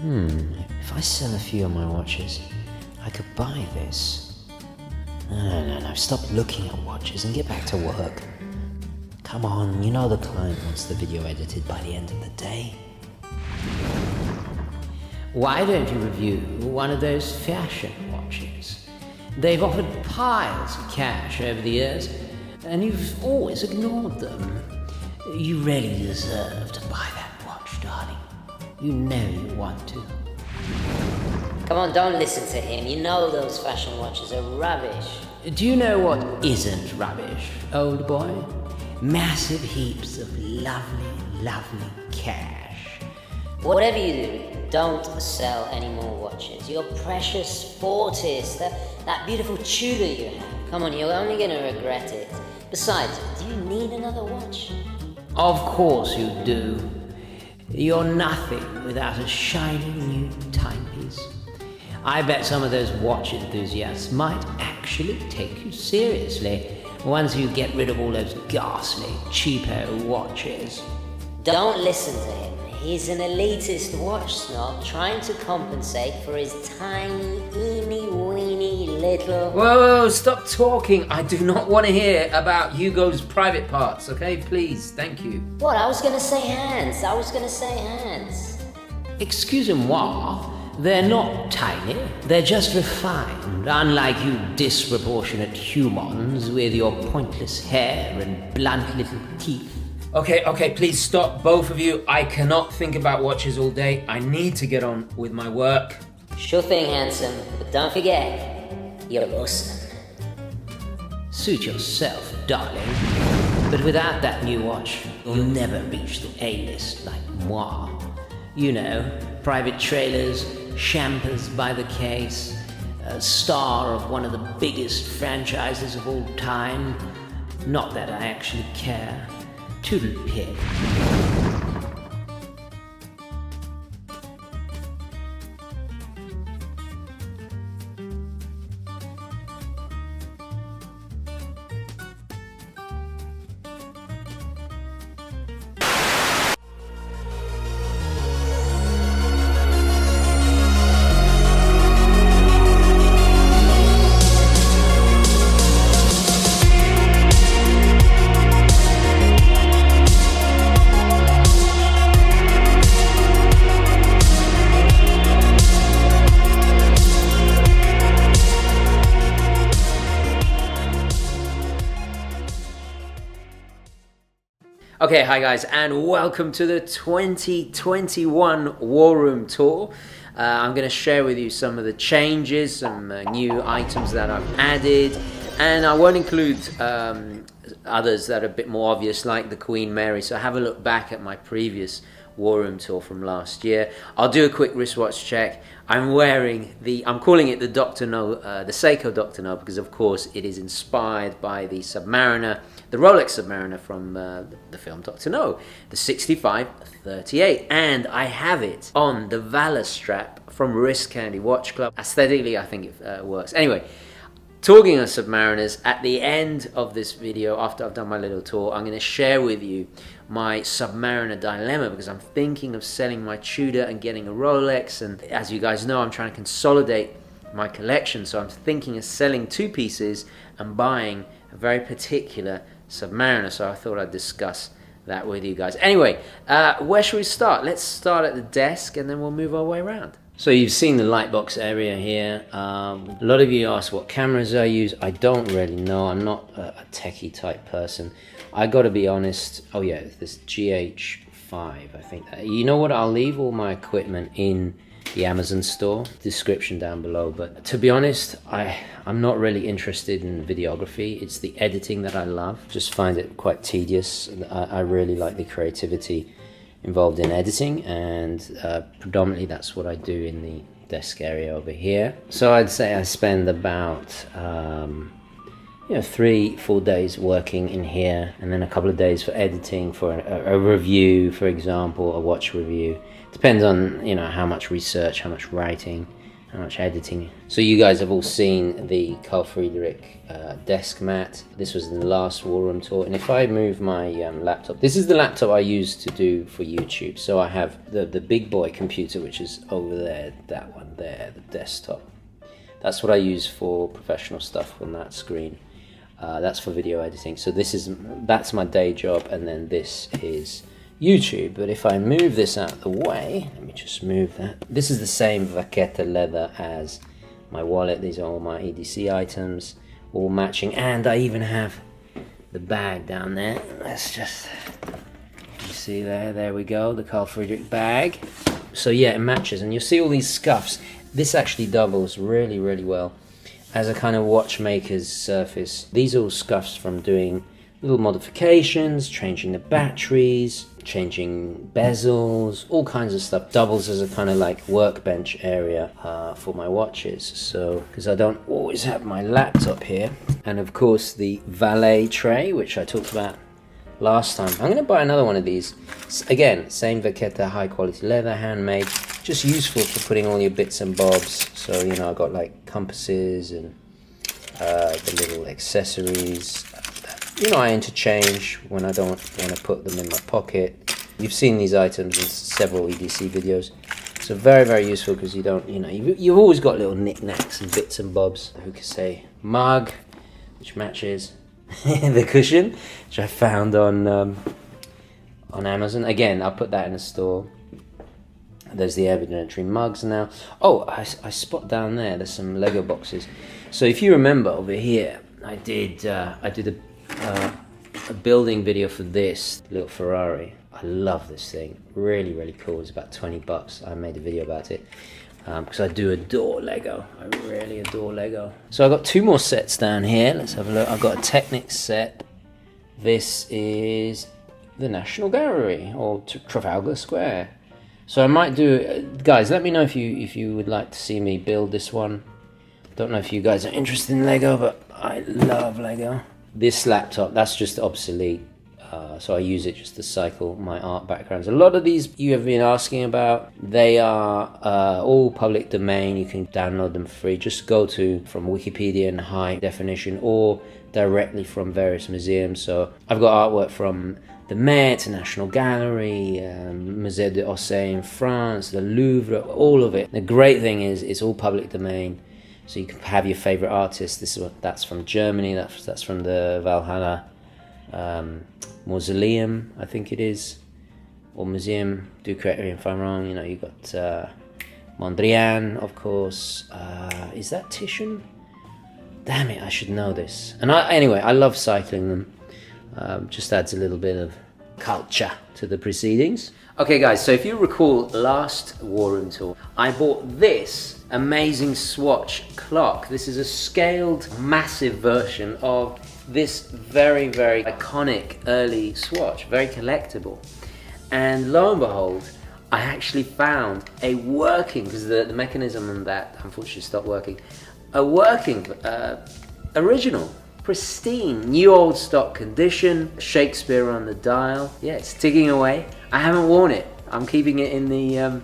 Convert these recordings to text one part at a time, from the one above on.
If I sell a few of my watches, I could buy this. No, stop looking at watches and get back to work. Come on, you know the client wants the video edited by the end of the day. Why don't you review one of those fashion watches? They've offered piles of cash over the years, and you've always ignored them. You really deserve to buy that watch, darling. You know you want to. Come on, don't listen to him. You know those fashion watches are rubbish. Do you know what isn't rubbish, old boy? Massive heaps of lovely cash. Whatever you do, don't sell any more watches. Your precious Fortis, that beautiful Tudor you have. Come on, you're only going to regret it. Besides, do you need another watch? Of course you do. You're nothing without a shiny new timepiece. I bet some of those watch enthusiasts might actually take you seriously once you get rid of all those ghastly, cheapo watches. Don't listen to him. He's an elitist watch snob trying to compensate for his tiny, eeny-weeny little... Whoa, stop talking. I do not want to hear about Hugo's private parts, okay? Please, thank you. What? I was going to say hands. Excusez-moi, they're not tiny. They're just refined, unlike you disproportionate humans with your pointless hair and blunt little teeth. Okay, please stop, both of you. I cannot think about watches all day. I need to get on with my work. Sure thing, handsome, but don't forget, you're Muslim. Suit yourself, darling. But without that new watch, you'll never reach the A-list like moi. You know, private trailers, champers by the case, a star of one of the biggest franchises of all time. Not that I actually care. Tudor pig. Okay, hi guys, and welcome to the 2021 War Room Tour. I'm going to share with you some of the changes, some new items that I've added, and I won't include others that are a bit more obvious, like the Queen Mary. So have a look back at my previous War Room Tour from last year. I'll do a quick wristwatch check. I'm wearing I'm calling it the Dr. No, the Seiko Dr. No, because of course it is inspired by the Submariner, the Rolex Submariner from the film Dr. No, the 6538, and I have it on the Valor strap from Wrist Candy Watch Club. Aesthetically, I think it works. Anyway, talking of Submariners, at the end of this video, after I've done my little tour, I'm going to share with you my Submariner dilemma, because I'm thinking of selling my Tudor and getting a Rolex, and as you guys know, I'm trying to consolidate my collection, so I'm thinking of selling two pieces and buying a very particular Submariner, so I thought I'd discuss that with you guys. Anyway, where should we start? Let's start at the desk and then we'll move our way around. So you've seen the lightbox area here. A lot of you ask what cameras I use. I don't really know. I'm not a techie type person. I gotta be honest. Oh yeah, this GH5, I think. You know what? I'll leave all my equipment in the Amazon store, description down below. But to be honest, I'm not really interested in videography. It's the editing that I love. Just find it quite tedious. I really like the creativity involved in editing, and predominantly that's what I do in the desk area over here. So I'd say I spend about 3 full days working in here, and then a couple of days for editing, for a review, for example, a watch review. Depends on how much research, how much writing How much editing. So you guys have all seen the Carl Friedrich desk mat. This was in the last War Room tour. And if I move my laptop, this is the laptop I use to do for YouTube. So I have the big boy computer, which is over there, that one there, the desktop. That's what I use for professional stuff on that screen. That's for video editing. So that's my day job, and then this is YouTube. But if I move this out of the way, let me just move that. This is the same vaqueta leather as my wallet. These are all my EDC items, all matching, and I even have the bag down there. Let's just, you see there we go, the Carl Friedrich bag. So yeah, it matches, and you'll see all these scuffs. This actually doubles really, really well as a kind of watchmaker's surface. These are all scuffs from doing little modifications, changing the batteries, changing bezels, all kinds of stuff. Doubles as a kind of like workbench area for my watches. So, because I don't always have my laptop here. And of course the valet tray, which I talked about last time. I'm going to buy another one of these. Again, same vaqueta, high quality leather, handmade. Just useful for putting all your bits and bobs. So, you know, I got like compasses and the little accessories. You know, I interchange when I don't want to put them in my pocket. You've seen these items in several EDC videos. So very, very useful because you don't, you know, you've always got little knickknacks and bits and bobs. Who could say mug, which matches the cushion, which I found on Amazon. Again, I'll put that in a store. There's the Urban Gentry mugs now. Oh, I spot down there, there's some Lego boxes. So if you remember over here, I did a building video for this little Ferrari. I love this thing, really, really cool. It's about 20 bucks. I made a video about it because I do adore Lego. I really adore Lego. So I've got two more sets down here. Let's have a look. I've got a Technics set. This is the National Gallery or Trafalgar Square. So I might do, guys, let me know if you would like to see me build this one. Don't know if you guys are interested in Lego, but I love Lego. This laptop, that's just obsolete. So I use it just to cycle my art backgrounds. A lot of these you have been asking about, they are all public domain. You can download them free. Just go from Wikipedia in high definition or directly from various museums. So I've got artwork from the Met, National Gallery, Musée d'Orsay in France, the Louvre, all of it. The great thing is it's all public domain, so you can have your favorite artists. That's from Germany. That's from the Valhalla Mausoleum, I think it is, or Museum. Do correct me if I'm wrong. You know, you got Mondrian, of course. Is that Titian? Damn it, I should know this. And anyway, I love cycling them. Just adds a little bit of culture to the proceedings. Okay guys, so if you recall last War Room tour, I bought this amazing Swatch clock. This is a scaled, massive version of this very, very iconic early Swatch, very collectible. And lo and behold, I actually found a working, because the mechanism on that unfortunately stopped working, a working original. Pristine, new old stock condition, Shakespeare on the dial. Yeah, it's ticking away. I haven't worn it. I'm keeping it in the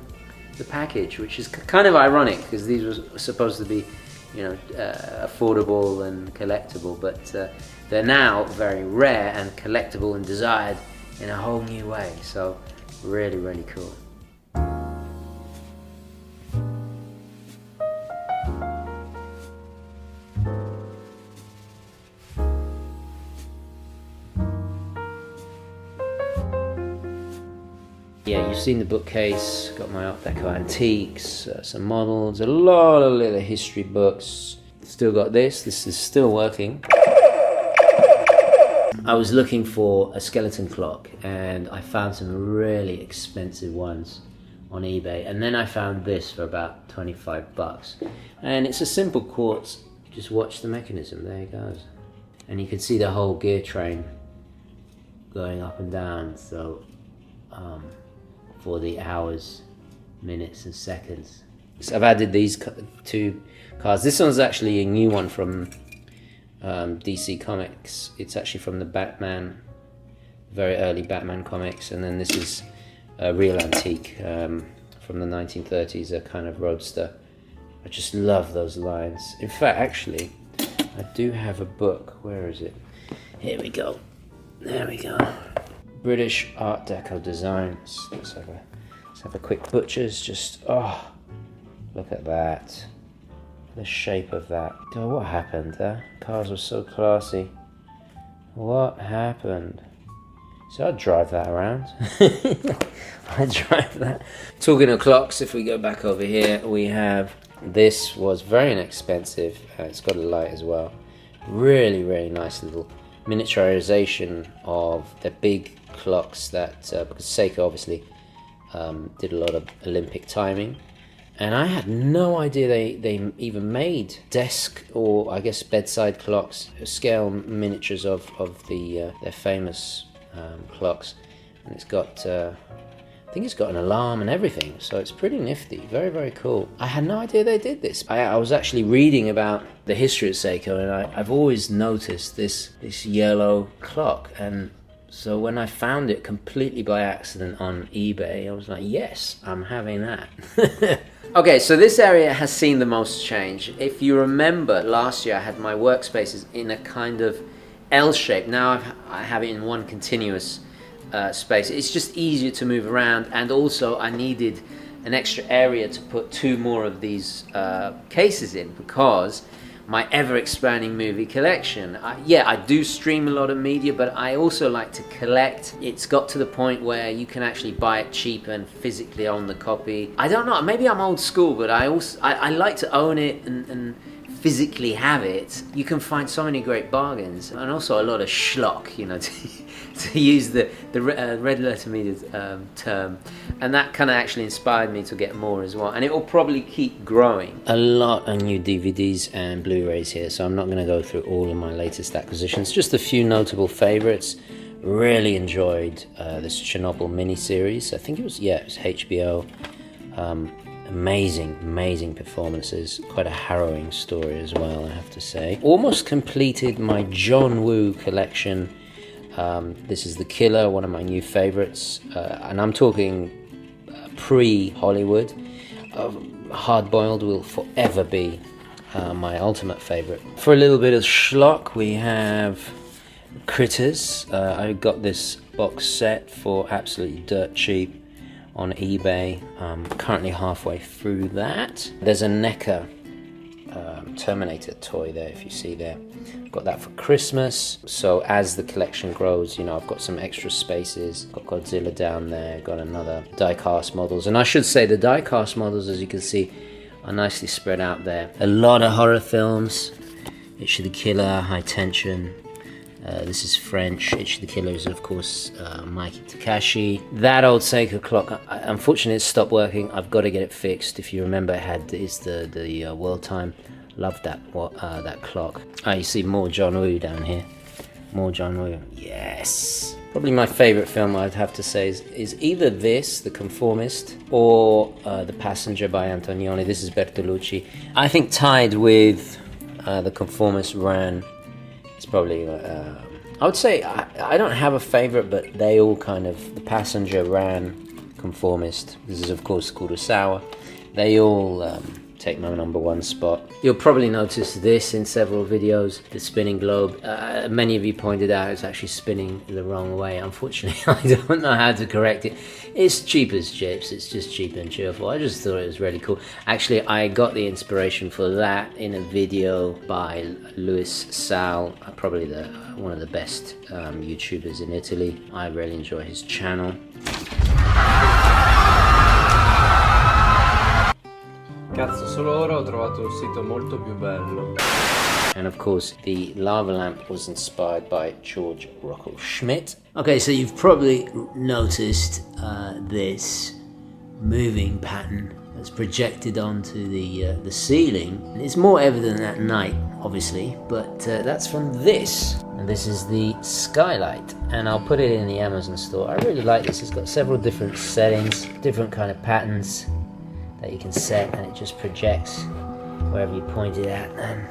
package, which is kind of ironic because these were supposed to be, you know, affordable and collectible, but they're now very rare and collectible and desired in a whole new way. So really, really cool. Yeah, you've seen the bookcase, got my Art Deco antiques, some models, a lot of little history books. Still got this is still working. I was looking for a skeleton clock and I found some really expensive ones on eBay, and then I found this for about 25 bucks. And it's a simple quartz, just watch the mechanism, there it goes. And you can see the whole gear train going up and down, so for the hours, minutes and seconds. So I've added these two cards. This one's actually a new one from DC Comics. It's actually from the Batman, very early Batman comics, and then this is a real antique from the 1930s, a kind of roadster I just love those lines. In fact, actually, I do have a book. Where is it? Here we go. There we go. British Art Deco designs. Let's have a quick butcher's. Just, oh, look at that. The shape of that. God, what happened there? Cars were so classy. What happened? So I'd drive that around. I'd drive that. Talking of clocks, if we go back over here, we have, this was very inexpensive. It's got a light as well. Really, really nice little miniaturization of the big clocks that, because Seiko obviously did a lot of Olympic timing. And I had no idea they even made desk or I guess bedside clocks, scale miniatures of their famous clocks. And it's got, I think it's got an alarm and everything, so it's pretty nifty, very, very cool. I had no idea they did this. I was actually reading about the history of Seiko, and I've always noticed this yellow clock, and so when I found it completely by accident on eBay, I was like, yes, I'm having that. Okay, so this area has seen the most change. If you remember, last year I had my workspaces in a kind of L shape. Now I have it in one continuous space. It's just easier to move around, and also I needed an extra area to put 2 more of these cases in, because my ever-expanding movie collection. I do stream a lot of media, but I also like to collect. It's got to the point where you can actually buy it cheap and physically own the copy. I don't know, maybe I'm old school, but I like to own it and physically have it. You can find so many great bargains, and also a lot of schlock, you know, to use the red letter media term, and that kind of actually inspired me to get more as well, and it will probably keep growing. A lot of new DVDs and Blu-rays here, so I'm not going to go through all of my latest acquisitions, just a few notable favorites. Really enjoyed this Chernobyl miniseries. I think it was HBO. Amazing performances, quite a harrowing story as well, I have to say. Almost completed my John Woo collection. This is The Killer, one of my new favorites, and I'm talking pre-Hollywood. Hard Boiled will forever be my ultimate favorite. For a little bit of schlock, we have Critters. I got this box set for absolutely dirt cheap on eBay. Currently halfway through that. There's a NECA Terminator toy there, if you see there. Got that for Christmas. So as the collection grows, you know, I've got some extra spaces. Got Godzilla down there, got another diecast models. And I should say the diecast models, as you can see, are nicely spread out there. A lot of horror films. Itchy the Killer, High Tension. This is French. Itchy the Killer is, of course, Mikey Takashi. That old Seiko clock, unfortunately, it stopped working. I've got to get it fixed. If you remember, it's the World Time. Loved that clock. You see more John Woo down here. More John Woo. Yes. Probably my favorite film, I'd have to say, is either this, The Conformist, or The Passenger by Antonioni. This is Bertolucci. I think tied with The Conformist ran. It's probably, I would say, I don't have a favorite, but they all kind of, The Passenger ran, Conformist. This is, of course, Kurosawa. They all take my number 1 spot. You'll probably notice this in several videos, the spinning globe. Many of you pointed out it's actually spinning the wrong way. Unfortunately, I don't know how to correct it. It's cheap as chips. It's just cheap and cheerful. I just thought it was really cool. Actually, I got the inspiration for that in a video by Luis Sal, probably one of the best YouTubers in Italy. I really enjoy his channel. Cazzo, solo ora ho trovato un sito molto più bello. And of course, the lava lamp was inspired by George Rocco Schmidt. Okay, so you've probably noticed this moving pattern that's projected onto the ceiling. It's more evident at night, obviously, but that's from this. And this is the skylight, and I'll put it in the Amazon store. I really like this. It's got several different settings, different kind of patterns that you can set, and it just projects wherever you point it at, and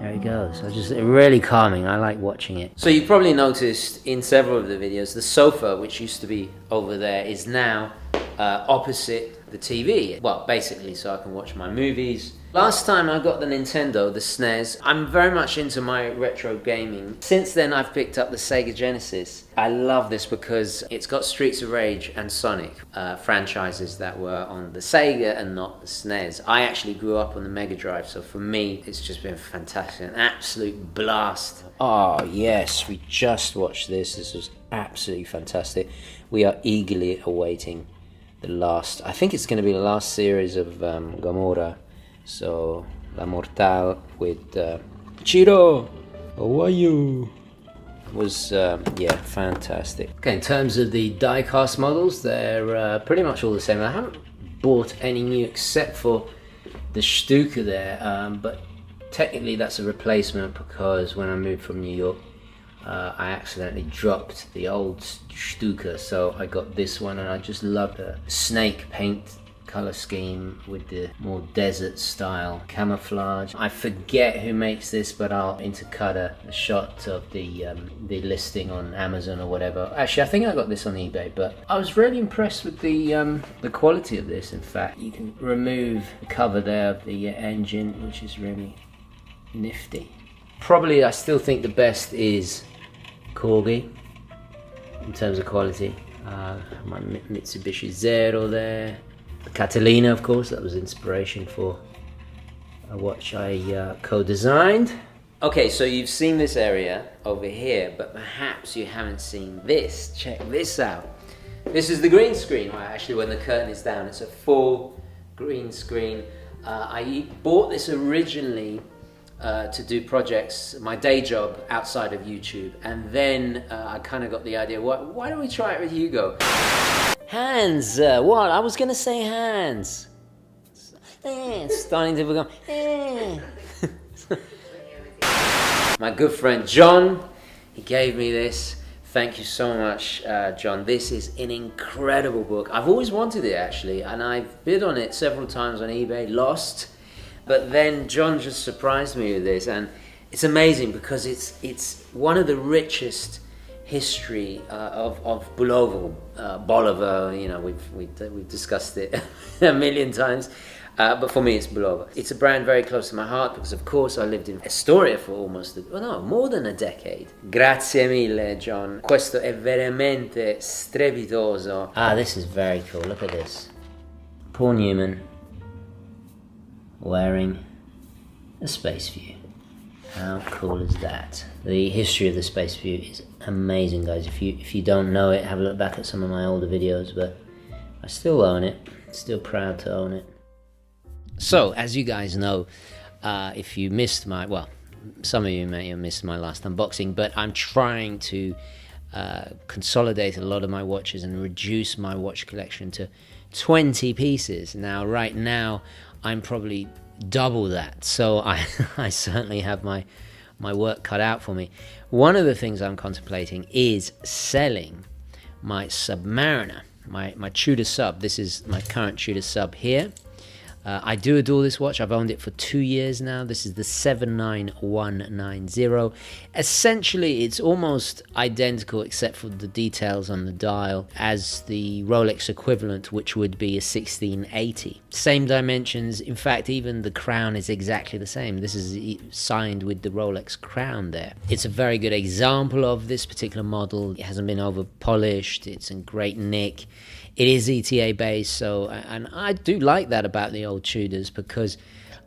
there it goes. So just really calming. I like watching it. So you've probably noticed in several of the videos, the sofa, which used to be over there, is now opposite the TV. Well, basically so I can watch my movies. Last time I got the Nintendo, the SNES. I'm very much into my retro gaming. Since then I've picked up the Sega Genesis. I love this because it's got Streets of Rage and Sonic, franchises that were on the Sega and not the SNES. I actually grew up on the Mega Drive, so for me it's just been fantastic, an absolute blast. Oh yes, we just watched this. This was absolutely fantastic. We are eagerly awaiting the last, I think it's going to be the last series of Gamora. So, La Mortal with Chiro, how are you? Was, yeah, fantastic. Okay, in terms of the diecast models, they're pretty much all the same. I haven't bought any new except for the Stuka there, but technically that's a replacement because when I moved from New York, I accidentally dropped the old Stuka, so I got this one, and I just love the snake paint color scheme with the more desert style camouflage. I forget who makes this, but I'll intercut a shot of the listing on Amazon or whatever. Actually, I think I got this on eBay, but I was really impressed with the quality of this. In fact, you can remove the cover there of the engine, which is really nifty. Probably, I still think the best is Corgi in terms of quality. My Mitsubishi Zero there. Catalina, of course, that was inspiration for a watch I co-designed. Okay, so you've seen this area over here, but perhaps you haven't seen this. Check this out. This is the green screen. Well, actually, when the curtain is down, it's a full green screen. I bought this originally to do projects, my day job outside of YouTube, and then I kind of got the idea, why don't we try it with Hugo? Hands, what? I was gonna say hands. It's starting to become. My good friend John, he gave me this. Thank you so much, John. This is an incredible book. I've always wanted it actually, and I've bid on it several times on eBay, lost. But then John just surprised me with this, and it's amazing because it's one of the richest history of Bolivar. You know, we've discussed it a million times, but for me it's Bolivar. It's a brand very close to my heart because of course I lived in Astoria for more than a decade. Grazie mille, John. Questo è veramente strepitoso. Ah, this is very cool. Look at this. Paul Newman wearing a Space View. How cool is that? The history of the Space View is amazing, guys. If you don't know it, have a look back at some of my older videos, but I still own it. Still proud to own it. So, as you guys know, if you missed my, well, some of you may have missed my last unboxing, but I'm trying to consolidate a lot of my watches and reduce my watch collection to 20 pieces. Now, right now, I'm probably double that, so I certainly have my work cut out for me. One of the things I'm contemplating is selling my Submariner, my Tudor Sub. This is my current Tudor Sub here. I do adore this watch. I've owned it for 2 years now. This is the 79190. Essentially, it's almost identical except for the details on the dial as the Rolex equivalent, which would be a 1680. Same dimensions. In fact, even the crown is exactly the same. This is signed with the Rolex crown there. It's a very good example of this particular model. It hasn't been over polished. It's in great nick. It is ETA based, so, and I do like that about the old Tudors because,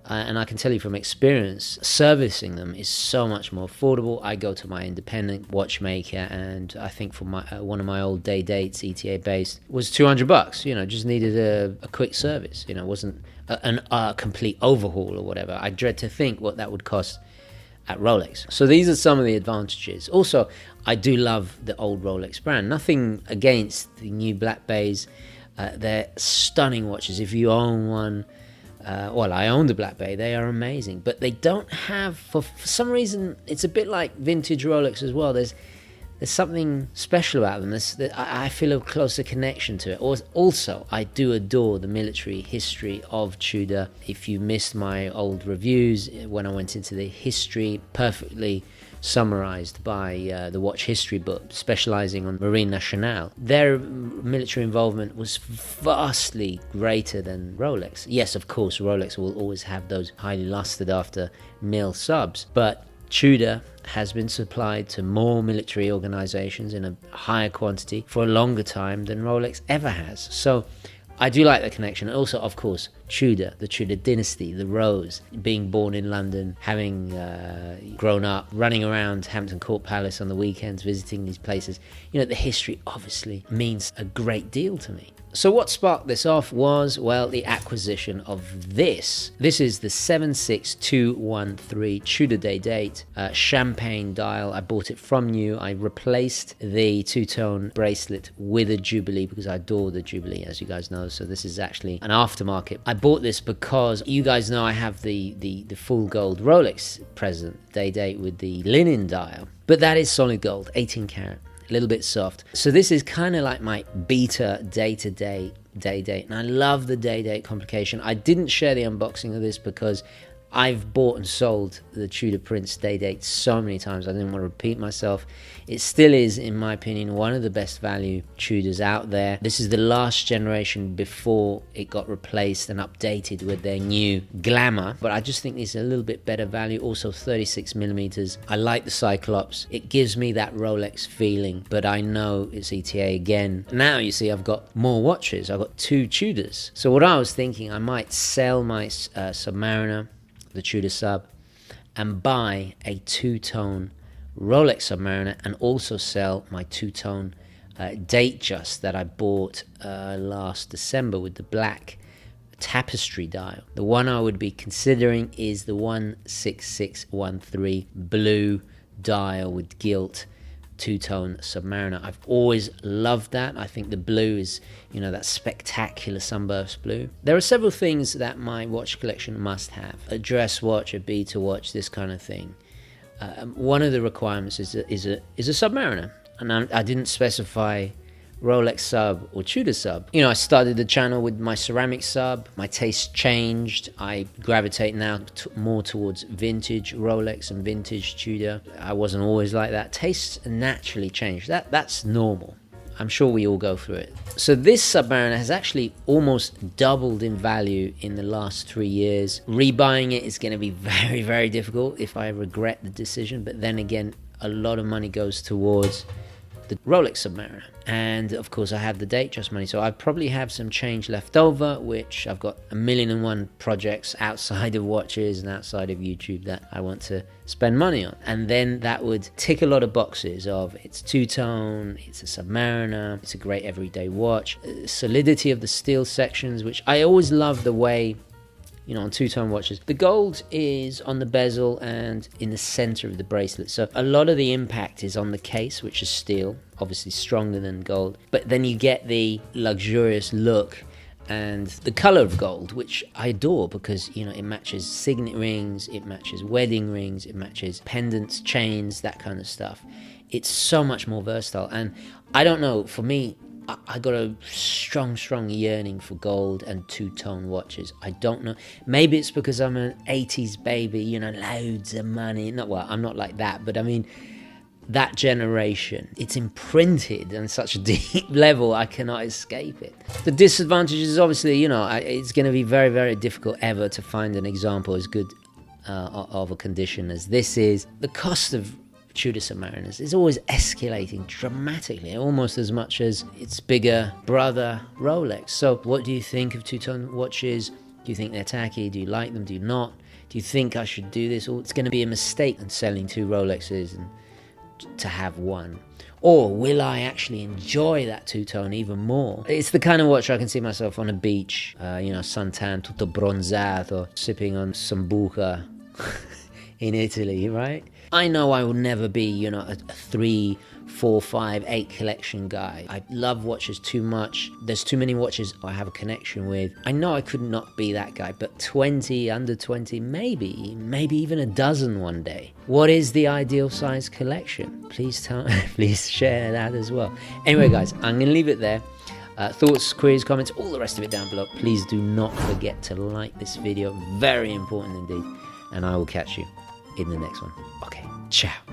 and I can tell you from experience, servicing them is so much more affordable. I go to my independent watchmaker, and I think for my one of my old day dates, ETA based, was $200. You know, just needed a quick service. You know, it wasn't a complete overhaul or whatever. I dread to think what that would cost at Rolex. So these are some of the advantages. Also, I do love the old Rolex brand. Nothing against the new Black Bays. They're stunning watches. If you own one, well, I owned a Black Bay. They are amazing. But they don't have, for some reason, it's a bit like vintage Rolex as well. There's something special about them. I feel a closer connection to it. Also, I do adore the military history of Tudor. If you missed my old reviews when I went into the history, perfectly summarized by the Watch History book, specializing on Marine Nationale. Their military involvement was vastly greater than Rolex. Yes, of course, Rolex will always have those highly lusted after mil subs, but Tudor has been supplied to more military organizations in a higher quantity for a longer time than Rolex ever has. So I do like the connection. Also, of course, Tudor, the Tudor dynasty, the Rose, being born in London, having grown up, running around Hampton Court Palace on the weekends, visiting these places. You know, the history obviously means a great deal to me. So what sparked this off was, well, the acquisition of this. This is the 76213 Tudor Day date, champagne dial. I bought it from you. I replaced the two-tone bracelet with a Jubilee because I adore the Jubilee, as you guys know. So this is actually an aftermarket. I bought this because you guys know I have the full gold Rolex present day date with the linen dial. But that is solid gold, 18 karat. A little bit soft. So this is kind of like my beta day-to-day day date, and I love the day date complication. I didn't share the unboxing of this because I've bought and sold the Tudor Prince Date-Day so many times I didn't want to repeat myself. It still is, in my opinion, one of the best value Tudors out there. This is the last generation before it got replaced and updated with their new glamour, but I just think it's a little bit better value. Also 36 millimeters. I like the Cyclops. It gives me that Rolex feeling, but I know it's ETA again. Now you see I've got more watches. I've got 2 Tudors. So what I was thinking, I might sell my Submariner, the Tudor Sub, and buy a 2-tone Rolex Submariner, and also sell my 2-tone Datejust that I bought last December with the black tapestry dial. The one I would be considering is the 16613 blue dial with gilt 2-tone Submariner. I've always loved that. I think the blue is, you know, that spectacular sunburst blue. There are several things that my watch collection must have. A dress watch, a beater watch, this kind of thing. One of the requirements is a Submariner. And I didn't specify Rolex Sub or Tudor Sub. You know, I started the channel with my ceramic sub. My taste changed. I gravitate now more towards vintage Rolex and vintage Tudor. I wasn't always like that. Tastes naturally change. That's normal. I'm sure we all go through it. So this Submariner has actually almost doubled in value in the last 3 years. Rebuying it is going to be very, very difficult if I regret the decision. But then again, a lot of money goes towards the Rolex Submariner, and of course I have the Datejust money, so I probably have some change left over, which I've got 1,000,001 projects outside of watches and outside of YouTube that I want to spend money on, and then that would tick a lot of boxes of it's 2-tone, it's a Submariner, it's a great everyday watch, solidity of the steel sections, which I always love the way, you know, on 2-tone watches, the gold is on the bezel and in the center of the bracelet. So a lot of the impact is on the case, which is steel, obviously stronger than gold. But then you get the luxurious look and the color of gold, which I adore because, you know, it matches signet rings, it matches wedding rings, it matches pendants, chains, that kind of stuff. It's so much more versatile. And I don't know, for me, I got a strong yearning for gold and 2-tone watches. I don't know. Maybe it's because I'm an 80s baby, you know, loads of money. Not, well, I'm not like that, but I mean, that generation, it's imprinted on such a deep level, I cannot escape it. The disadvantage is obviously, you know, it's going to be very, very difficult ever to find an example as good of a condition as this is. The cost of Tudor Submariners is always escalating dramatically, almost as much as its bigger brother Rolex. So what do you think of 2-tone watches? Do you think they're tacky? Do you like them? Do you not? Do you think I should do this? Or it's going to be a mistake in selling 2 Rolexes and to have one? Or will I actually enjoy that 2-tone even more? It's the kind of watch I can see myself on a beach, you know, suntan, tutto bronzato, sipping on sambuca in Italy, right? I know I will never be, you know, a 3, 4, 5, 8 collection guy. I love watches too much. There's too many watches I have a connection with. I know I could not be that guy, but 20, under 20, maybe even a dozen one day. What is the ideal size collection? Please please share that as well. Anyway, guys, I'm going to leave it there. Thoughts, queries, comments, all the rest of it down below. Please do not forget to like this video. Very important indeed. And I will catch you in the next one. Okay, ciao.